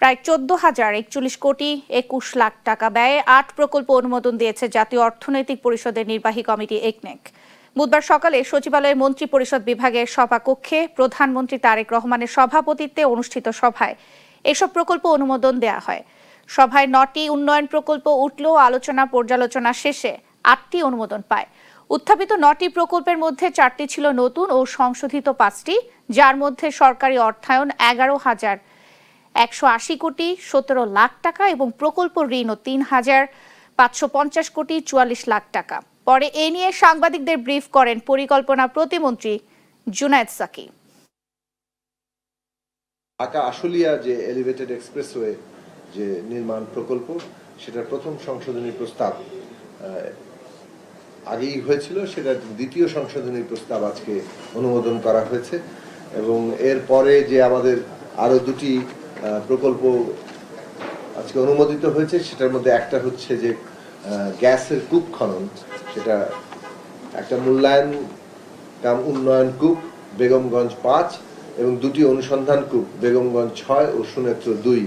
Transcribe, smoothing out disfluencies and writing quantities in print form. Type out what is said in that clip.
প্রায় 14,041 কোটি 21 লাখ টাকা ব্যয়ে 8 প্রকল্প অনুমোদন দিয়েছে জাতীয় অর্থনৈতিক পরিষদের নির্বাহী কমিটি একনেক। বুধবার সকালে সচিবালয়ের মন্ত্রী পরিষদ বিভাগের সভাকক্ষে প্রধানমন্ত্রী তারেক রহমানের সভাপতিত্বে অনুষ্ঠিত সভায় এসব প্রকল্প অনুমোদন দেয়া হয়। সভায় 9টি উন্নয়ন প্রকল্প উঠলেও আলোচনা পর্যালোচনা শেষে 8টি অনুমোদন পায়। উত্থাপিত 9টি প্রকল্পের মধ্যে 4টি ছিল নতুন ও সংশোধিত 5টি, যার মধ্যে সরকারি অর্থায়ন 11,180 কোটি 17 লাখ টাকা এবং প্রকল্প ঋণও 3,550 কোটি 44 লাখ টাকা। পরে এ নিয়ে সাংবাদিকদের ব্রিফ করেন পরিকল্পনা প্রতিমন্ত্রী জুনায়েদ সাকি। ঢাকা আশুলিয়া যে এলিভেটেড এক্সপ্রেসওয়ে যে নির্মাণ প্রকল্প, সেটার প্রথম সংশোধনী প্রস্তাব আগেই হয়েছিল, সেটা দ্বিতীয় সংশোধনী প্রস্তাব আজকে অনুমোদন করা হয়েছে। এবং এর পরে যে আমাদের আরো দুটি প্রকল্প আজকে অনুমোদিত হয়েছে, সেটার মধ্যে একটা হচ্ছে যে গ্যাসের কূপ খনন, সেটা একটা মূল্যায়ন কাম উন্নয়ন কূপ বেগমগঞ্জ 5 এবং দুটি অনুসন্ধান কূপ বেগমগঞ্জ 6 ও সুনেত্র 2